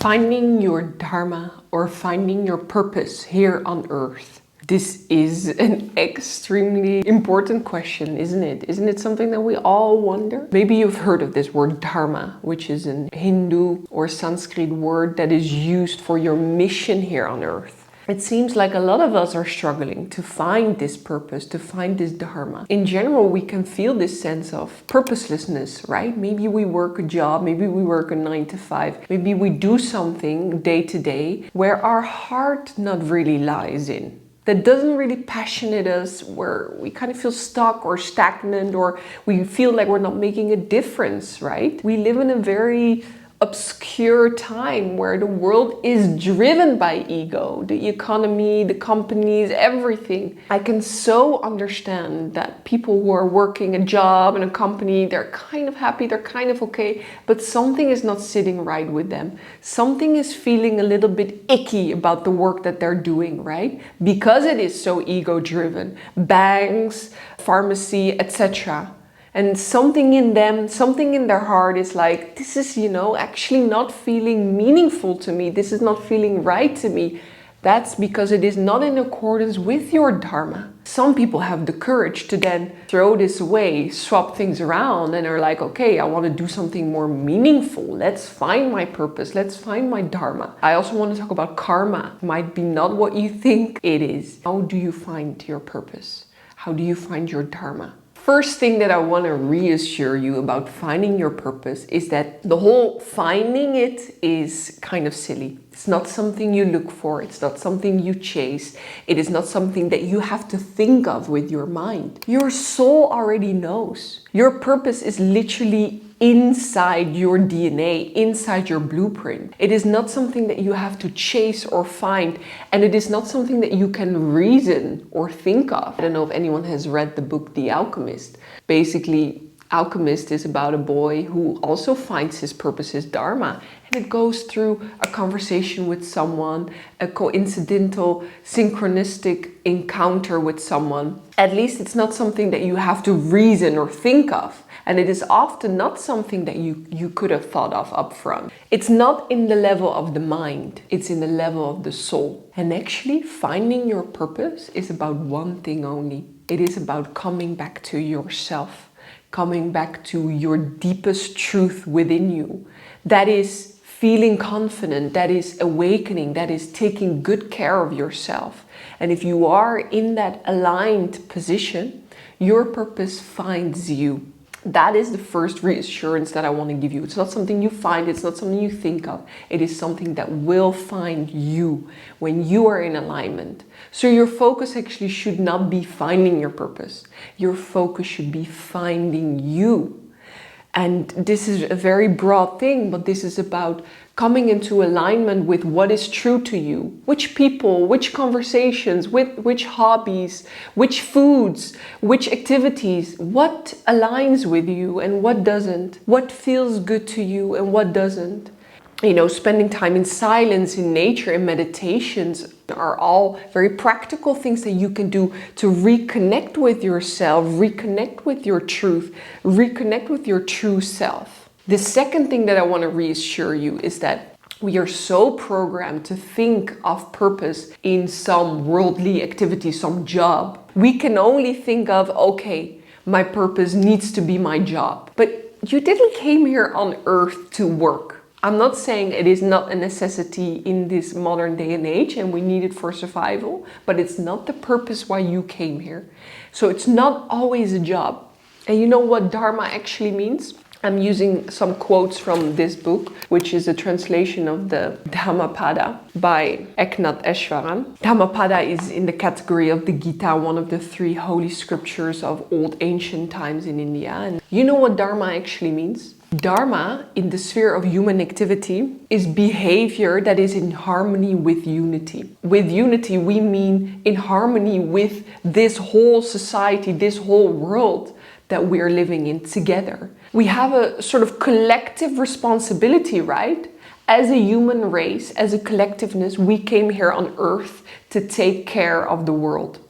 Finding your Dharma or finding your purpose here on earth. This is an extremely important question, isn't it? Isn't it something that we all wonder? Maybe you've heard of this word Dharma, which is a Hindu or Sanskrit word that is used for your mission here on earth. It seems like a lot of us are struggling to find this purpose, to find this Dharma. In general, we can feel this sense of purposelessness, right? Maybe we work a job, maybe we work a 9 to 5, maybe we do something day to day where our heart not really lies in. That doesn't really passionate us, where we kind of feel stuck or stagnant, or we feel like we're not making a difference, right? We live in a very obscure time where the world is driven by ego, the economy, the companies, everything. I can so understand that people who are working a job in a company, they're kind of happy, they're kind of okay, but something is not sitting right with them. Something is feeling a little bit icky about the work that they're doing, right? Because it is so ego driven. Banks, pharmacy, etc. And something in them, something in their heart is like, this is, actually not feeling meaningful to me. This is not feeling right to me. That's because it is not in accordance with your Dharma. Some people have the courage to then throw this away, swap things around, and are like, okay, I want to do something more meaningful. Let's find my purpose. Let's find my Dharma. I also want to talk about karma. It might be not what you think it is. How do you find your purpose? How do you find your Dharma? First thing that I want to reassure you about finding your purpose is that the whole finding it is kind of silly. It's not something you look for. It's not something you chase. It is not something that you have to think of with your mind. Your soul already knows. Your purpose is literally inside your DNA, inside your blueprint. It is not something that you have to chase or find, and it is not something that you can reason or think of. I don't know if anyone has read the book The Alchemist. Basically, Alchemist is about a boy who also finds his purpose, his Dharma, and it goes through a conversation with someone, a coincidental, synchronistic encounter with someone. At least it's not something that you have to reason or think of. And it is often not something that you could have thought of up front. It's not in the level of the mind, it's in the level of the soul. And actually, finding your purpose is about one thing only. It is about coming back to yourself, coming back to your deepest truth within you. That is feeling confident, that is awakening, that is taking good care of yourself. And if you are in that aligned position, your purpose finds you. That is the first reassurance that I want to give you. It's not something you find, it's not something you think of. It is something that will find you when you are in alignment. So your focus actually should not be finding your purpose. Your focus should be finding you. And this is a very broad thing, but this is about coming into alignment with what is true to you. Which people, which conversations, which hobbies, which foods, which activities, what aligns with you and what doesn't. What feels good to you and what doesn't. Spending time in silence, in nature, in meditations are all very practical things that you can do to reconnect with yourself, reconnect with your truth, reconnect with your true self. The second thing that I want to reassure you is that we are so programmed to think of purpose in some worldly activity, some job. We can only think of, okay, my purpose needs to be my job. But you didn't came here on earth to work. I'm not saying it is not a necessity in this modern day and age and we need it for survival, but it's not the purpose why you came here. So it's not always a job. And you know what Dharma actually means? I'm using some quotes from this book, which is a translation of the Dhammapada by Eknath Dhammapada is in the category of the Gita, one of the 3 holy scriptures of old ancient times in India. And you know what Dharma actually means? Dharma, in the sphere of human activity, is behavior that is in harmony with unity. With unity, we mean in harmony with this whole society, this whole world that we are living in together. We have a sort of collective responsibility, right? As a human race, as a collectiveness, we came here on earth to take care of the world.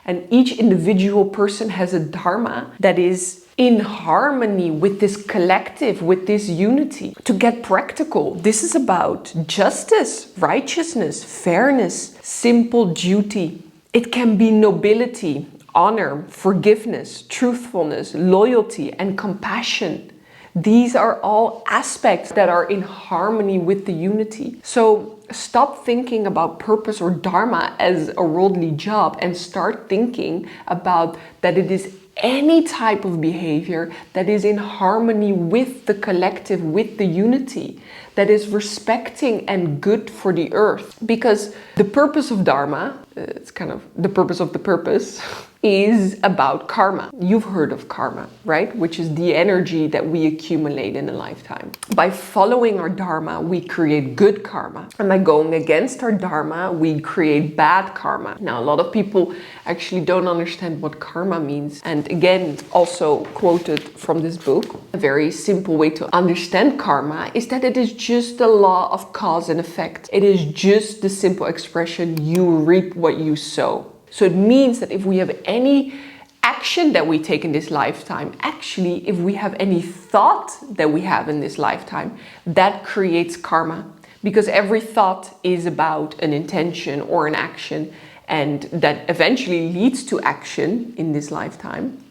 And each individual person has a dharma that is in harmony with this collective, with this unity. To get practical, this is about justice, righteousness, fairness, simple duty. It can be nobility, honor, forgiveness, truthfulness, loyalty, and compassion. These are all aspects that are in harmony with the unity. So stop thinking about purpose or dharma as a worldly job and start thinking about that it is any type of behavior that is in harmony with the collective, with the unity, that is respecting and good for the earth. Because the purpose of dharma, it's kind of the purpose of the purpose, is about karma. You've heard of karma, right? Which is the energy that we accumulate in a lifetime. By following our dharma, we create good karma. And by going against our dharma, we create bad karma. Now, a lot of people actually don't understand what karma means. And again, also quoted from this book, a very simple way to understand karma is that it is just the law of cause and effect. It is just the simple expression, you reap what you sow. So it means that if we have any action that we take in this lifetime, actually, if we have any thought that we have in this lifetime, that creates karma. Because every thought is about an intention or an action, and that eventually leads to action in this lifetime.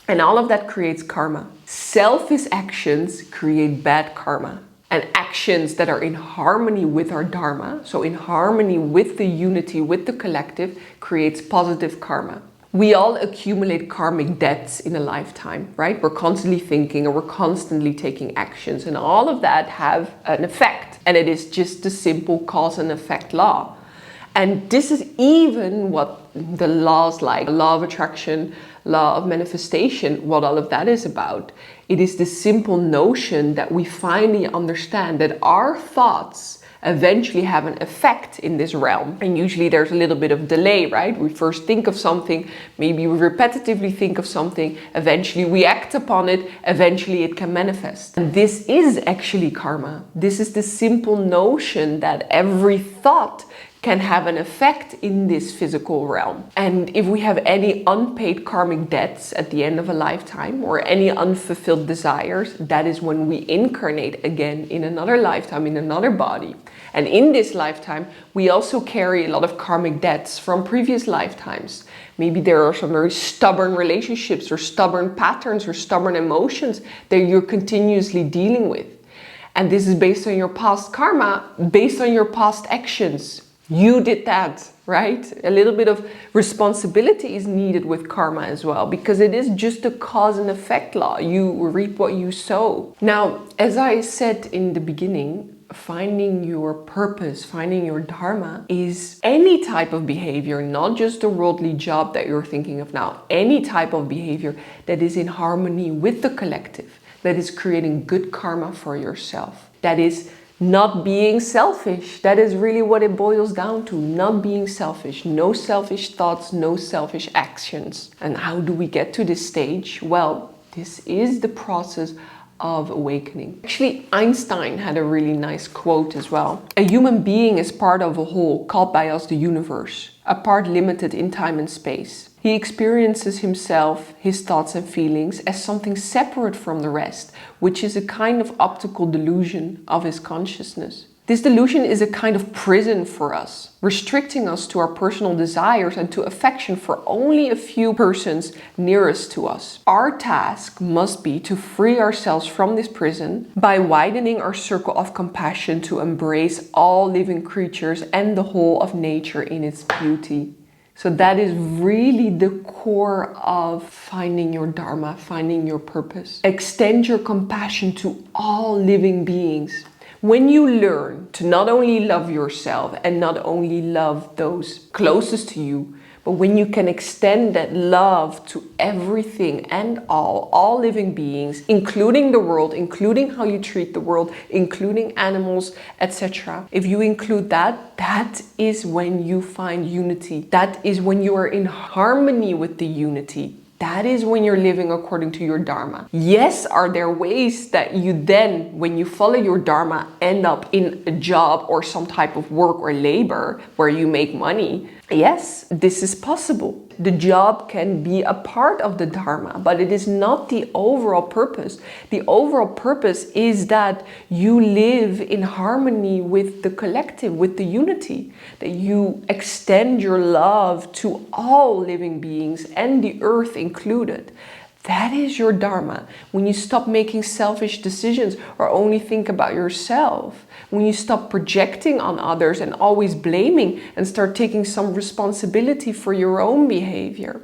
And all of that creates karma. Selfish actions create bad karma. And actions that are in harmony with our dharma, so in harmony with the unity, with the collective, creates positive karma. We all accumulate karmic debts in a lifetime, right? We're constantly thinking and we're constantly taking actions, and all of that have an effect. And it is just the simple cause and effect law. And this is even what the laws like law of attraction, law of manifestation, what all of that is about. It is the simple notion that we finally understand that our thoughts eventually have an effect in this realm. And usually there's a little bit of delay, right? We first think of something, maybe we repetitively think of something, eventually we act upon it, eventually it can manifest. And this is actually karma. This is the simple notion that every thought can have an effect in this physical realm. And if we have any unpaid karmic debts at the end of a lifetime or any unfulfilled desires, that is when we incarnate again in another lifetime, in another body. And in this lifetime, we also carry a lot of karmic debts from previous lifetimes. Maybe there are some very stubborn relationships or stubborn patterns or stubborn emotions that you're continuously dealing with. And this is based on your past karma, based on your past actions. You did that, right? A little bit of responsibility is needed with karma as well, because it is just a cause and effect law. You reap what you sow. Now, as I said in the beginning, finding your purpose, finding your dharma is any type of behavior, not just the worldly job that you're thinking of now, any type of behavior that is in harmony with the collective, that is creating good karma for yourself, that is not being selfish. That is really what it boils down to. Not being selfish. No selfish thoughts, no selfish actions. And how do we get to this stage? Well, this is the process of awakening. Actually, Einstein had a really nice quote as well. A human being is part of a whole called by us the universe, a part limited in time and space. He experiences himself, his thoughts and feelings as something separate from the rest, which is a kind of optical delusion of his consciousness. This delusion is a kind of prison for us, restricting us to our personal desires and to affection for only a few persons nearest to us. Our task must be to free ourselves from this prison by widening our circle of compassion to embrace all living creatures and the whole of nature in its beauty. So that is really the core of finding your dharma, finding your purpose. Extend your compassion to all living beings. When you learn to not only love yourself and not only love those closest to you, but when you can extend that love to everything and all living beings, including the world, including how you treat the world, including animals, etc. If you include that, that is when you find unity. That is when you are in harmony with the unity. That is when you're living according to your dharma. Yes, are there ways that you then, when you follow your dharma, end up in a job or some type of work or labor where you make money? Yes, this is possible. The job can be a part of the Dharma, but it is not the overall purpose. The overall purpose is that you live in harmony with the collective, with the unity, that you extend your love to all living beings and the earth included. That is your Dharma. When you stop making selfish decisions or only think about yourself, when you stop projecting on others and always blaming and start taking some responsibility for your own behavior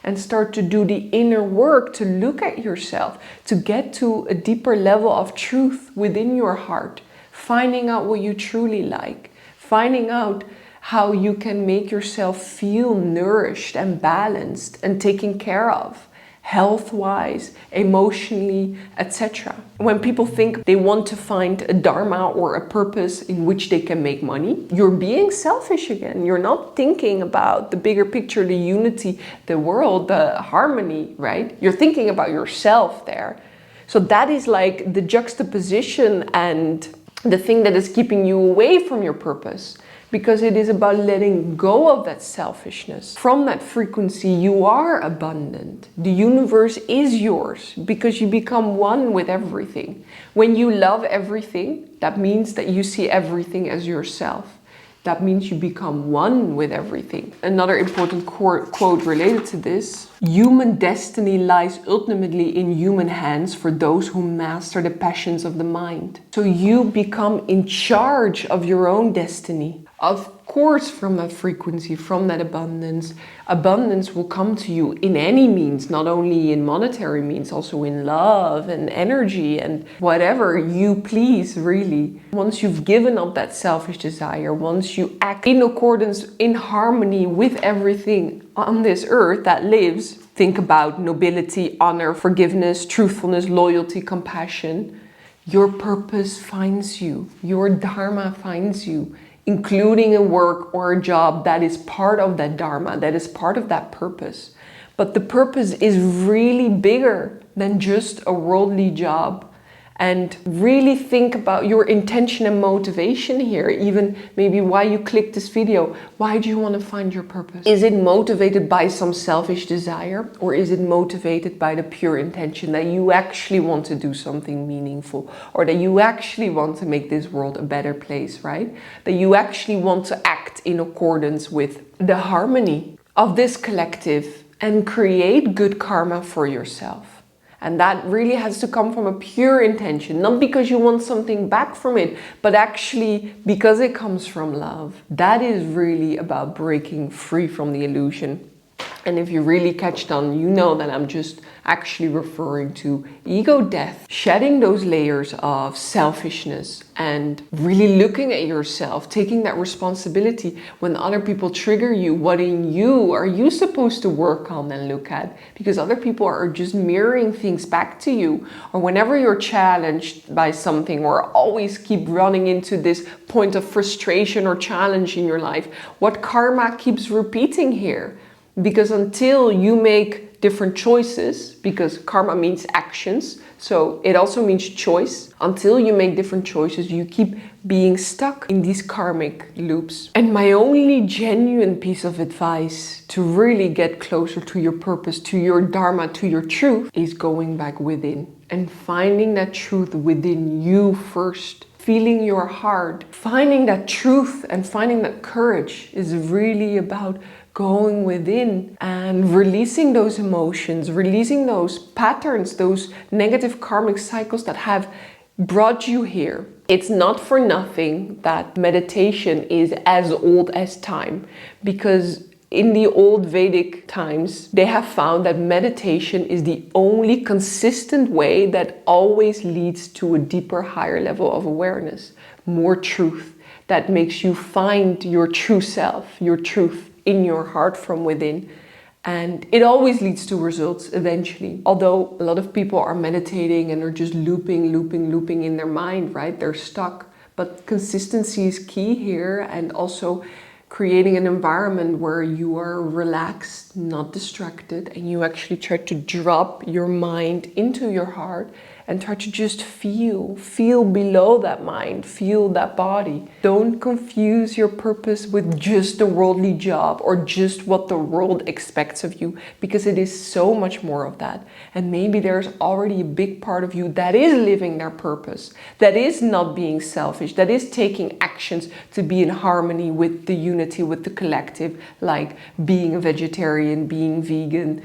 and start to do the inner work to look at yourself, to get to a deeper level of truth within your heart, finding out what you truly like, finding out how you can make yourself feel nourished and balanced and taken care of, health-wise, emotionally, etc. When people think they want to find a dharma or a purpose in which they can make money, you're being selfish again. You're not thinking about the bigger picture, the unity, the world, the harmony, right? You're thinking about yourself there. So that is like the juxtaposition and the thing that is keeping you away from your purpose. Because it is about letting go of that selfishness. From that frequency, you are abundant. The universe is yours because you become one with everything. When you love everything, that means that you see everything as yourself. That means you become one with everything. Another important quote related to this: human destiny lies ultimately in human hands for those who master the passions of the mind. So you become in charge of your own destiny. Of course, from that frequency, from that abundance, abundance will come to you in any means, not only in monetary means, also in love and energy and whatever you please, really. Once you've given up that selfish desire, once you act in accordance, in harmony with everything on this earth that lives, think about nobility, honor, forgiveness, truthfulness, loyalty, compassion, your purpose finds you, your Dharma finds you, including a work or a job that is part of that Dharma, that is part of that purpose. But the purpose is really bigger than just a worldly job. And really think about your intention and motivation here, even maybe why you clicked this video. Why do you want to find your purpose? Is it motivated by some selfish desire, or is it motivated by the pure intention that you actually want to do something meaningful, or that you actually want to make this world a better place, right? That you actually want to act in accordance with the harmony of this collective and create good karma for yourself. And that really has to come from a pure intention, not because you want something back from it, but actually because it comes from love. That is really about breaking free from the illusion. And if you really catch on, you know that I'm just actually referring to ego death, shedding those layers of selfishness and really looking at yourself, taking that responsibility. When other people trigger you, what in you are you supposed to work on and look at? Because other people are just mirroring things back to you. Or whenever you're challenged by something or always keep running into this point of frustration or challenge in your life, what karma keeps repeating here? Because until you make different choices, because karma means actions, so it also means choice. Until you make different choices, you keep being stuck in these karmic loops. And my only genuine piece of advice to really get closer to your purpose, to your Dharma, to your truth, is going back within and finding that truth within you first. Feeling your heart, finding that truth and finding that courage is really about going within and releasing those emotions, releasing those patterns, those negative karmic cycles that have brought you here. It's not for nothing that meditation is as old as time, because in the old Vedic times, they have found that meditation is the only consistent way that always leads to a deeper, higher level of awareness, more truth, that makes you find your true self, your truth in your heart from within. And it always leads to results eventually. Although a lot of people are meditating and are just looping in their mind, right? They're stuck. But consistency is key here, and also creating an environment where you are relaxed, not distracted, and you actually try to drop your mind into your heart and try to just feel below that mind, feel that body. Don't confuse your purpose with just the worldly job or just what the world expects of you, because it is so much more of that. And maybe there's already a big part of you that is living their purpose, that is not being selfish, that is taking actions to be in harmony with the unity, with the collective, like being a vegetarian, being vegan,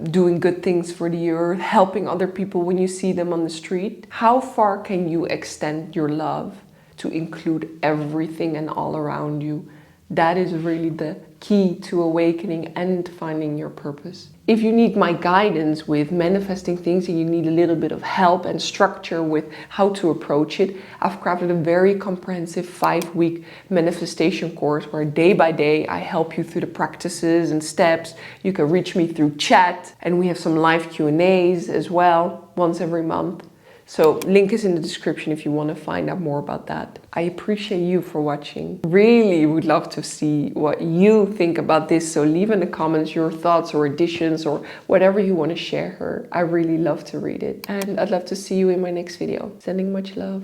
doing good things for the earth, helping other people when you see them on the street. How far can you extend your love to include everything and all around you? That is really the key to awakening and finding your purpose. If you need my guidance with manifesting things and you need a little bit of help and structure with how to approach it, I've crafted a very comprehensive 5-week manifestation course where day by day I help you through the practices and steps. You can reach me through chat, and we have some live Q&As as well once every month. So link is in the description if you want to find out more about that. I appreciate you for watching. Really would love to see what you think about this. So leave in the comments your thoughts or additions or whatever you want to share. I really love to read it. And I'd love to see you in my next video. Sending much love.